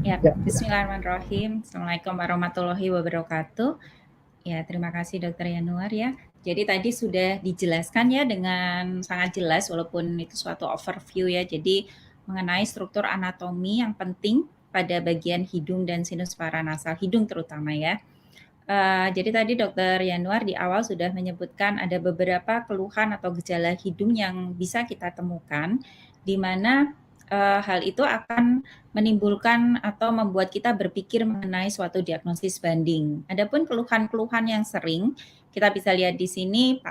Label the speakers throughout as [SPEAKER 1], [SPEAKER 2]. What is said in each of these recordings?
[SPEAKER 1] Ya,
[SPEAKER 2] Ya,
[SPEAKER 1] bismillahirrahmanirrahim. Assalamualaikum warahmatullahi wabarakatuh. Ya, terima kasih Dokter Yanuar ya. Jadi tadi sudah dijelaskan ya dengan sangat jelas walaupun itu suatu overview ya. Jadi mengenai struktur anatomi yang penting pada bagian hidung dan sinus paranasal hidung terutama ya. Jadi tadi Dokter Yanuar di awal sudah menyebutkan ada beberapa keluhan atau gejala hidung yang bisa kita temukan, di mana hal itu akan menimbulkan atau membuat kita berpikir mengenai suatu diagnosis banding. Adapun keluhan-keluhan yang sering, kita bisa lihat di sini,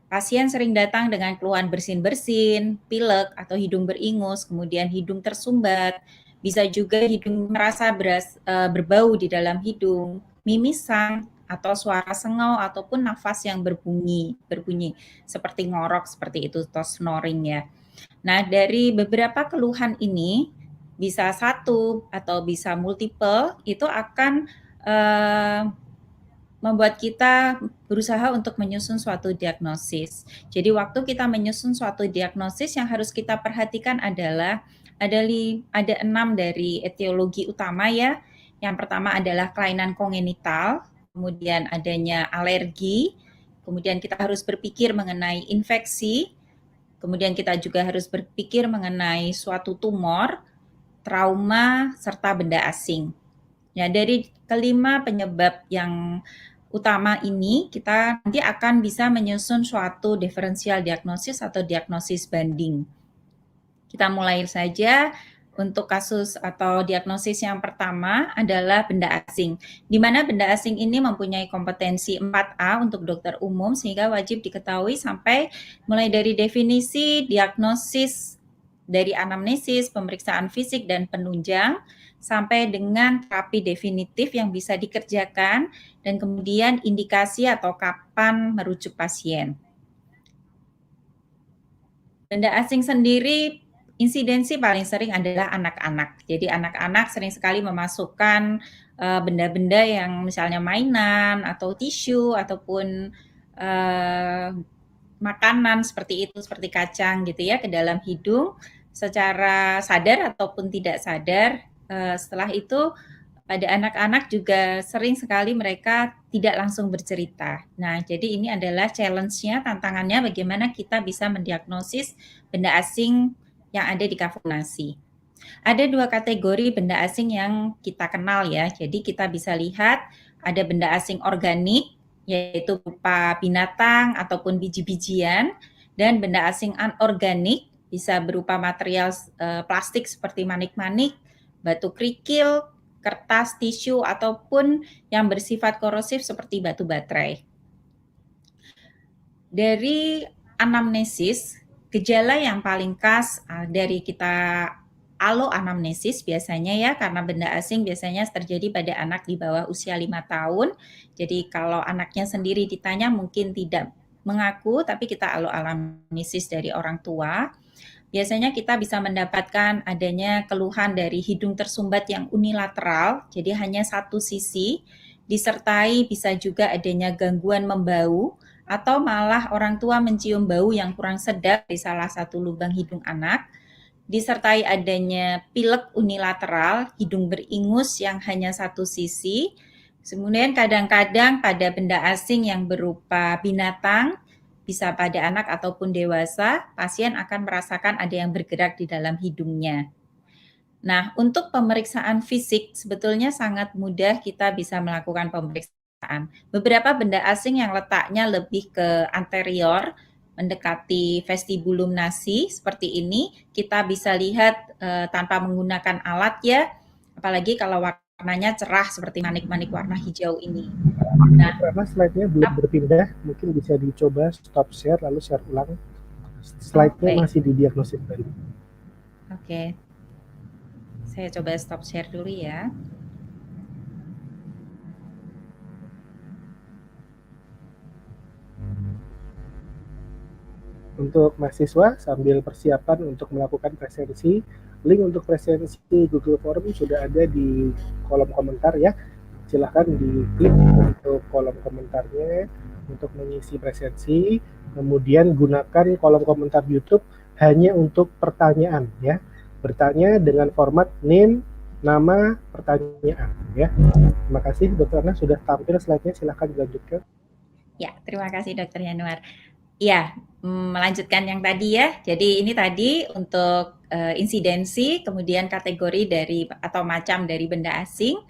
[SPEAKER 1] pasien sering datang dengan keluhan bersin-bersin, pilek atau hidung beringus, kemudian hidung tersumbat, bisa juga hidung merasa berbau di dalam hidung, mimisan, atau suara sengau ataupun nafas yang berbunyi seperti ngorok seperti itu atau snoring ya. Nah, dari beberapa keluhan ini bisa satu atau bisa multiple itu akan membuat kita berusaha untuk menyusun suatu diagnosis. Jadi waktu kita menyusun suatu diagnosis yang harus kita perhatikan adalah ada 6 dari etiologi utama ya. Yang pertama adalah kelainan kongenital, kemudian adanya alergi, kemudian kita harus berpikir mengenai infeksi, kemudian kita juga harus berpikir mengenai suatu tumor, trauma, serta benda asing. Ya, dari kelima penyebab yang utama ini, kita nanti akan bisa menyusun suatu diferensial diagnosis atau diagnosis banding. Kita mulai saja untuk kasus atau diagnosis yang pertama adalah benda asing, di mana benda asing ini mempunyai kompetensi 4A untuk dokter umum, sehingga wajib diketahui sampai mulai dari definisi, diagnosis, dari anamnesis, pemeriksaan fisik dan penunjang, sampai dengan terapi definitif yang bisa dikerjakan, dan kemudian indikasi atau kapan merujuk pasien. Benda asing sendiri, insidensi paling sering adalah anak-anak. Jadi anak-anak sering sekali memasukkan benda-benda yang misalnya mainan atau tisu ataupun makanan seperti itu, seperti kacang gitu ya, ke dalam hidung secara sadar ataupun tidak sadar. Setelah itu pada anak-anak juga sering sekali mereka tidak langsung bercerita. Nah, jadi ini adalah challenge-nya, tantangannya bagaimana kita bisa mendiagnosis benda asing yang ada di kafeolasi. Ada 2 kategori benda asing yang kita kenal ya. Jadi kita bisa lihat ada benda asing organik, yaitu berupa binatang ataupun biji-bijian, dan benda asing anorganik bisa berupa material plastik seperti manik-manik, batu kerikil, kertas, tisu, ataupun yang bersifat korosif seperti batu baterai. Dari anamnesis, gejala yang paling khas dari kita aloanamnesis biasanya ya, karena benda asing biasanya terjadi pada anak di bawah usia 5 tahun. Jadi kalau anaknya sendiri ditanya mungkin tidak mengaku, tapi kita aloanamnesis dari orang tua. Biasanya kita bisa mendapatkan adanya keluhan dari hidung tersumbat yang unilateral, jadi hanya satu sisi, disertai bisa juga adanya gangguan membau, atau malah orang tua mencium bau yang kurang sedap di salah satu lubang hidung anak, disertai adanya pilek unilateral, hidung beringus yang hanya satu sisi, kemudian kadang-kadang pada benda asing yang berupa binatang, bisa pada anak ataupun dewasa, pasien akan merasakan ada yang bergerak di dalam hidungnya. Nah, untuk pemeriksaan fisik sebetulnya sangat mudah kita bisa melakukan pemeriksaan. Beberapa benda asing yang letaknya lebih ke anterior, mendekati vestibulum nasi seperti ini, kita bisa lihat tanpa menggunakan alat ya, apalagi kalau warnanya cerah seperti manik-manik warna hijau ini.
[SPEAKER 2] Nah, karena slide-nya belum berpindah, mungkin bisa dicoba stop share lalu share ulang. Slide-nya masih di diagnosis tadi.
[SPEAKER 1] Oke. Saya coba stop share dulu ya.
[SPEAKER 2] Untuk mahasiswa sambil persiapan untuk melakukan presensi, link untuk presensi Google Form sudah ada di kolom komentar ya. Silahkan diklik untuk kolom komentarnya untuk mengisi presensi, kemudian gunakan kolom komentar YouTube hanya untuk pertanyaan ya. Bertanya dengan format name, nama pertanyaan ya. Terima kasih Dokter Ana sudah tampil slide-nya, silahkan dilanjutkan.
[SPEAKER 1] Ya, terima kasih Dokter Yanuar. Iya, melanjutkan yang tadi ya. Jadi ini tadi untuk insidensi, kemudian kategori dari atau macam dari benda asing.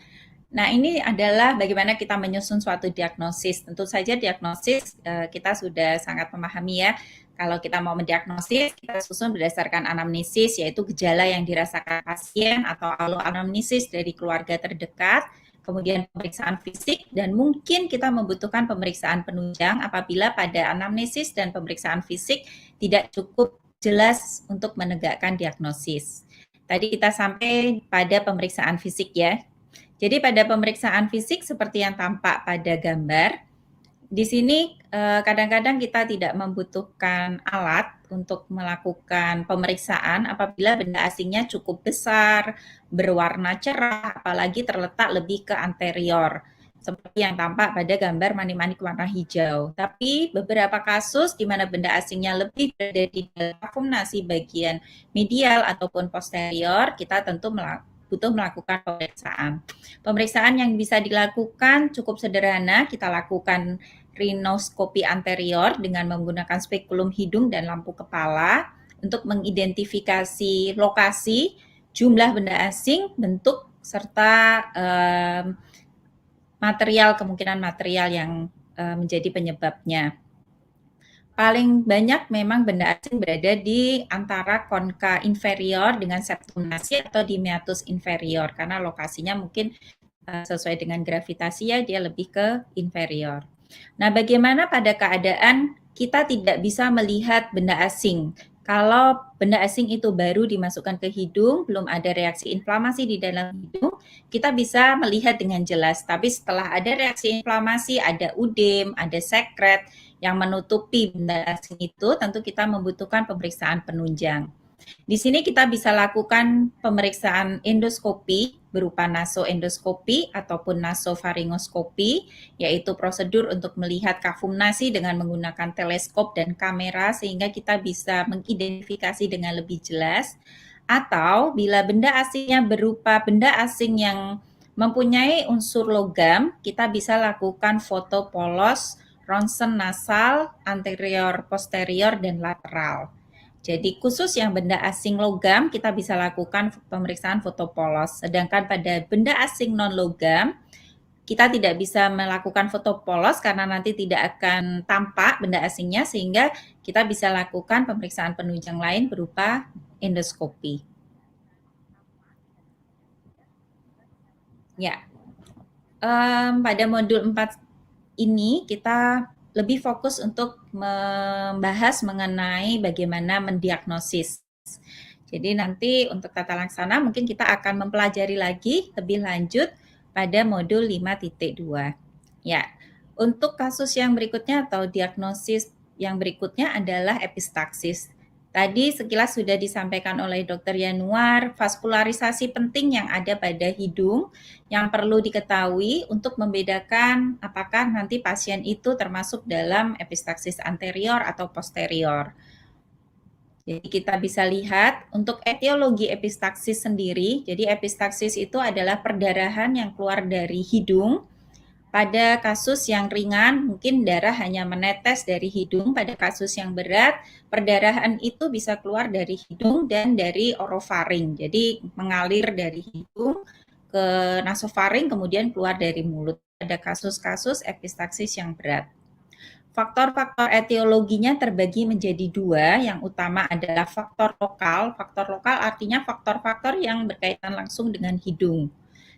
[SPEAKER 1] Nah, ini adalah bagaimana kita menyusun suatu diagnosis. Tentu saja diagnosis kita sudah sangat memahami ya. Kalau kita mau mendiagnosis, kita susun berdasarkan anamnesis, yaitu gejala yang dirasakan pasien atau anamnesis dari keluarga terdekat, kemudian pemeriksaan fisik, dan mungkin kita membutuhkan pemeriksaan penunjang apabila pada anamnesis dan pemeriksaan fisik tidak cukup jelas untuk menegakkan diagnosis. Tadi kita sampai pada pemeriksaan fisik ya. Jadi pada pemeriksaan fisik seperti yang tampak pada gambar, di sini kadang-kadang kita tidak membutuhkan alat untuk melakukan pemeriksaan apabila benda asingnya cukup besar, berwarna cerah, apalagi terletak lebih ke anterior, seperti yang tampak pada gambar manik-manik warna hijau. Tapi beberapa kasus di mana benda asingnya lebih berada di kafumnasi bagian medial ataupun posterior, kita tentu butuh melakukan pemeriksaan. Pemeriksaan yang bisa dilakukan cukup sederhana, kita lakukan rinoskopi anterior dengan menggunakan spekulum hidung dan lampu kepala untuk mengidentifikasi lokasi, jumlah benda asing, bentuk, serta kemungkinan material yang menjadi penyebabnya. Paling banyak memang benda asing berada di antara konka inferior dengan septum nasi atau di meatus inferior, karena lokasinya mungkin sesuai dengan gravitasi ya, dia lebih ke inferior. Nah, bagaimana pada keadaan kita tidak bisa melihat benda asing? Kalau benda asing itu baru dimasukkan ke hidung, belum ada reaksi inflamasi di dalam hidung, kita bisa melihat dengan jelas. Tapi setelah ada reaksi inflamasi, ada udem, ada sekret yang menutupi benda asing itu, tentu kita membutuhkan pemeriksaan penunjang. Di sini kita bisa lakukan pemeriksaan endoskopi berupa nasoendoskopi ataupun nasofaringoskopi, yaitu prosedur untuk melihat kafumnasi dengan menggunakan teleskop dan kamera sehingga kita bisa mengidentifikasi dengan lebih jelas. Atau bila benda asingnya berupa benda asing yang mempunyai unsur logam, kita bisa lakukan foto polos, ronsen nasal, anterior, posterior, dan lateral. Jadi khusus yang benda asing logam kita bisa lakukan pemeriksaan foto polos. Sedangkan pada benda asing non logam kita tidak bisa melakukan foto polos karena nanti tidak akan tampak benda asingnya, sehingga kita bisa lakukan pemeriksaan penunjang lain berupa endoskopi. Ya, pada modul 4 ini kita lebih fokus untuk membahas mengenai bagaimana mendiagnosis. Jadi nanti untuk tata laksana mungkin kita akan mempelajari lagi lebih lanjut pada modul 5.2. Ya, untuk kasus yang berikutnya atau diagnosis yang berikutnya adalah epistaksis. Tadi sekilas sudah disampaikan oleh Dr. Yanuar, vaskularisasi penting yang ada pada hidung yang perlu diketahui untuk membedakan apakah nanti pasien itu termasuk dalam epistaksis anterior atau posterior. Jadi kita bisa lihat untuk etiologi epistaksis sendiri, jadi epistaksis itu adalah perdarahan yang keluar dari hidung. Pada kasus yang ringan, mungkin darah hanya menetes dari hidung. Pada kasus yang berat, perdarahan itu bisa keluar dari hidung dan dari orofaring. Jadi mengalir dari hidung ke nasofaring, kemudian keluar dari mulut. Ada kasus-kasus epistaksis yang berat. Faktor-faktor etiologinya terbagi menjadi dua. Yang utama adalah faktor lokal. Faktor lokal artinya faktor-faktor yang berkaitan langsung dengan hidung.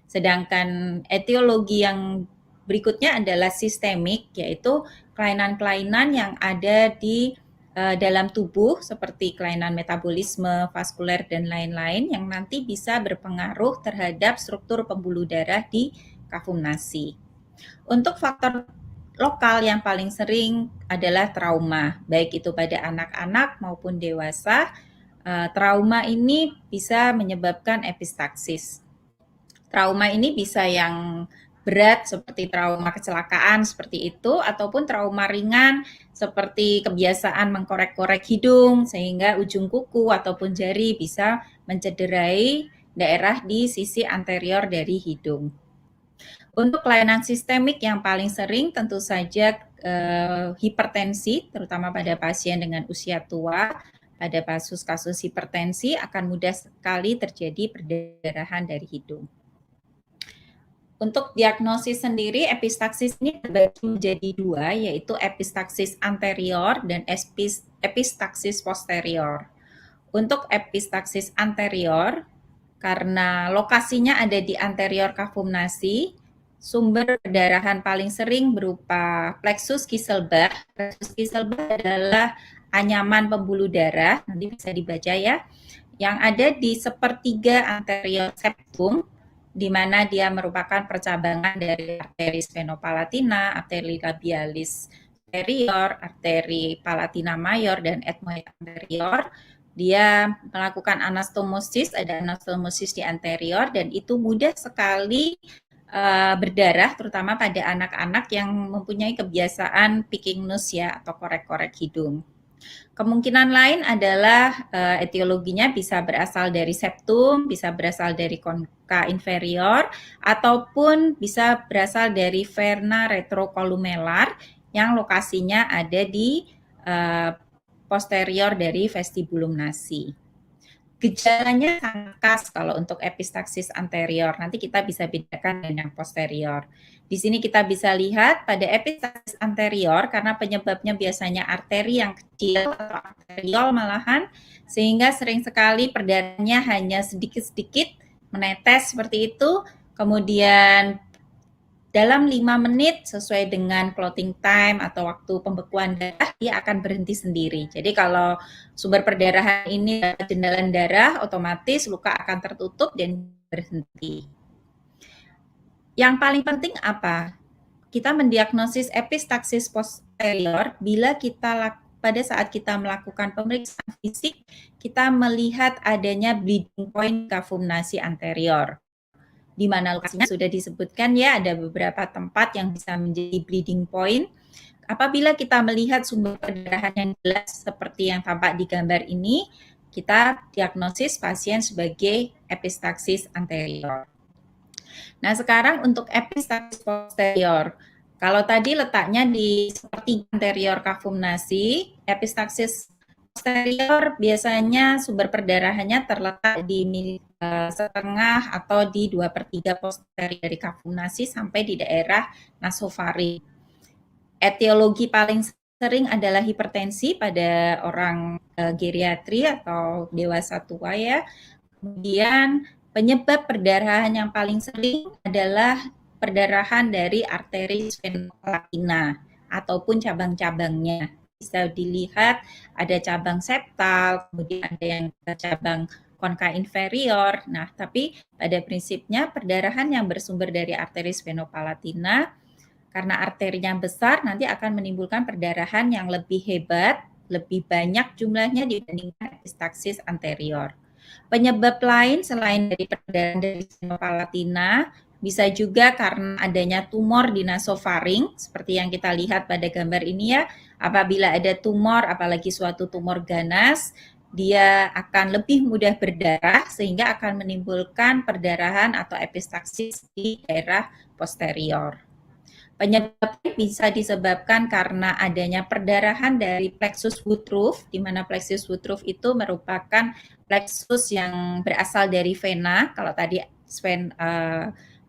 [SPEAKER 1] Sedangkan etiologi yang berikutnya adalah sistemik, yaitu kelainan-kelainan yang ada di dalam tubuh seperti kelainan metabolisme, vaskuler, dan lain-lain yang nanti bisa berpengaruh terhadap struktur pembuluh darah di kafumnasi. Untuk faktor lokal yang paling sering adalah trauma, baik itu pada anak-anak maupun dewasa. Trauma ini bisa menyebabkan epistaksis. Trauma ini bisa yang berat seperti trauma kecelakaan seperti itu, ataupun trauma ringan seperti kebiasaan mengkorek-korek hidung sehingga ujung kuku ataupun jari bisa mencederai daerah di sisi anterior dari hidung. Untuk kelainan sistemik yang paling sering tentu saja hipertensi, terutama pada pasien dengan usia tua. Pada kasus-kasus hipertensi akan mudah sekali terjadi perdarahan dari hidung. Untuk diagnosis sendiri, epistaksis ini terbagi menjadi dua, yaitu epistaksis anterior dan epistaksis posterior. Untuk epistaksis anterior, karena lokasinya ada di anterior kafum nasi, sumber perdarahan paling sering berupa plexus Kieselbach. Plexus Kieselbach adalah anyaman pembuluh darah, nanti bisa dibaca ya, yang ada di sepertiga anterior septum, di mana dia merupakan percabangan dari arteri sphenopalatina, arteri labialis superior, arteri palatina mayor, dan ethmoid anterior. Dia melakukan anastomosis, ada anastomosis di anterior, dan itu mudah sekali berdarah, terutama pada anak-anak yang mempunyai kebiasaan picking nose ya, atau korek-korek hidung. Kemungkinan lain adalah etiologinya bisa berasal dari septum, bisa berasal dari konka inferior, ataupun bisa berasal dari vena retrokolumelar yang lokasinya ada di posterior dari vestibulum nasi. Gejalanya sangat khas kalau untuk epistaksis anterior. Nanti kita bisa bedakan dengan yang posterior. Di sini kita bisa lihat pada epistaksis anterior karena penyebabnya biasanya arteri yang kecil atau arteriol malahan, sehingga sering sekali perdarahannya hanya sedikit-sedikit menetes seperti itu. Kemudian dalam 5 menit sesuai dengan clotting time atau waktu pembekuan darah, dia akan berhenti sendiri. Jadi kalau sumber perdarahan ini jendalan darah, otomatis luka akan tertutup dan berhenti. Yang paling penting apa? Kita mendiagnosis epistaksis posterior bila pada saat kita melakukan pemeriksaan fisik, kita melihat adanya bleeding point kafum nasi anterior. Di mana lokasinya sudah disebutkan ya, ada beberapa tempat yang bisa menjadi bleeding point. Apabila kita melihat sumber perdarahan yang jelas seperti yang tampak di gambar ini, kita diagnosis pasien sebagai epistaksis anterior. Nah, sekarang untuk epistaksis posterior. Kalau tadi letaknya di seperti anterior kafum nasi, epistaksis posterior biasanya sumber perdarahannya terletak di setengah atau di 2/3 posterior dari kafum nasi sampai di daerah nasofaring. Etiologi paling sering adalah hipertensi pada orang geriatri atau dewasa tua ya. Kemudian penyebab perdarahan yang paling sering adalah perdarahan dari arteri sphenopalatina ataupun cabang-cabangnya. Bisa dilihat ada cabang septal, kemudian ada yang cabang konka inferior. Nah, tapi pada prinsipnya perdarahan yang bersumber dari arteri sphenopalatina, karena arterinya besar nanti akan menimbulkan perdarahan yang lebih hebat, lebih banyak jumlahnya dibandingkan epistaksis anterior. Penyebab lain selain dari perdarahan dari sphenopalatina bisa juga karena adanya tumor di nasofaring, seperti yang kita lihat pada gambar ini ya. Apabila ada tumor, apalagi suatu tumor ganas, dia akan lebih mudah berdarah sehingga akan menimbulkan perdarahan atau epistaksis di daerah posterior. Penyebabnya bisa disebabkan karena adanya perdarahan dari plexus Woodruff, di mana plexus Woodruff itu merupakan plexus yang berasal dari vena. Kalau tadi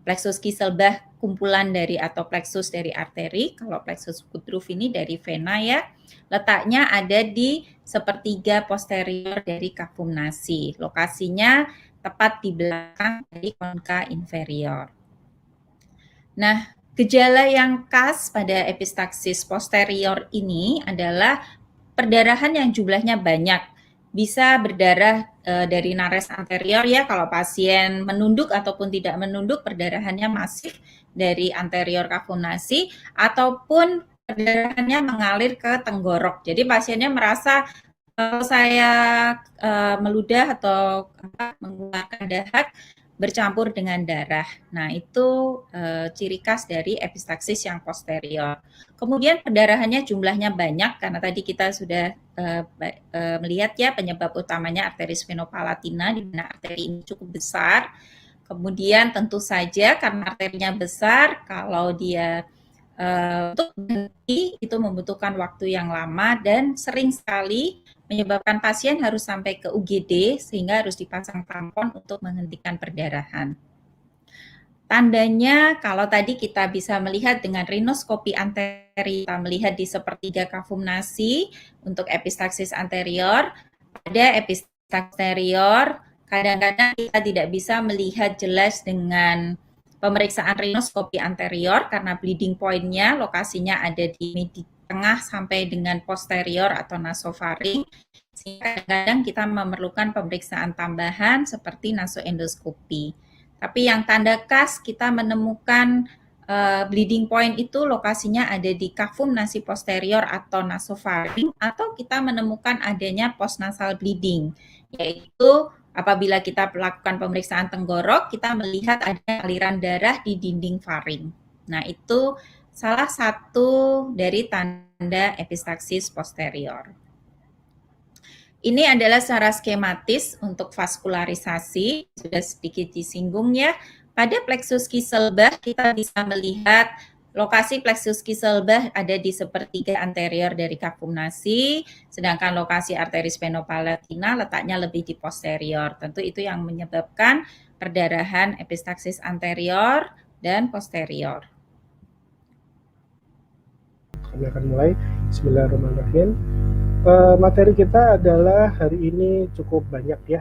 [SPEAKER 1] plexus Kieselbach kumpulan dari atau plexus dari arteri, kalau plexus Woodruff ini dari vena ya. Letaknya ada di sepertiga posterior dari kafum nasi. Lokasinya tepat di belakang dari konka inferior. Nah, gejala yang khas pada epistaksis posterior ini adalah perdarahan yang jumlahnya banyak. Bisa berdarah dari nares anterior ya, kalau pasien menunduk ataupun tidak menunduk perdarahannya masif dari anterior kafum nasi, ataupun perdarahannya mengalir ke tenggorok. Jadi pasiennya merasa kalau saya meludah atau mengeluarkan dahak, bercampur dengan darah. Nah, itu ciri khas dari epistaxis yang posterior. Kemudian perdarahannya jumlahnya banyak karena tadi kita sudah melihat ya penyebab utamanya arteris venopalatina di mana arteri ini cukup besar. Kemudian tentu saja karena arterinya besar, kalau dia untuk berhenti itu membutuhkan waktu yang lama dan sering sekali menyebabkan pasien harus sampai ke UGD sehingga harus dipasang tampon untuk menghentikan perdarahan. Tandanya kalau tadi kita bisa melihat dengan rinoskopi anterior, kita melihat di sepertiga kavum nasi untuk epistaxis anterior, pada epistaxis anterior kadang-kadang kita tidak bisa melihat jelas dengan pemeriksaan rinoskopi anterior karena bleeding point-nya lokasinya ada di tengah sampai dengan posterior atau nasofaring. Sehingga kadang-kadang kita memerlukan pemeriksaan tambahan seperti nasoendoskopi. Tapi yang tanda khas kita menemukan bleeding point itu lokasinya ada di kavum nasi posterior atau nasofaring, atau kita menemukan adanya postnasal bleeding, yaitu apabila kita melakukan pemeriksaan tenggorok, kita melihat ada aliran darah di dinding faring. Nah, itu salah satu dari tanda epistaxis posterior. Ini adalah secara skematis untuk vaskularisasi, sudah sedikit disinggung ya. Pada plexus Kieselbach kita bisa melihat lokasi plexus Kieselbach ada di sepertiga anterior dari kavum nasi, sedangkan lokasi arteris venopalatina letaknya lebih di posterior. Tentu itu yang menyebabkan perdarahan epistaxis anterior dan posterior.
[SPEAKER 2] Kami akan mulai. Bismillahirrahmanirrahim. Materi kita adalah hari ini cukup banyak ya.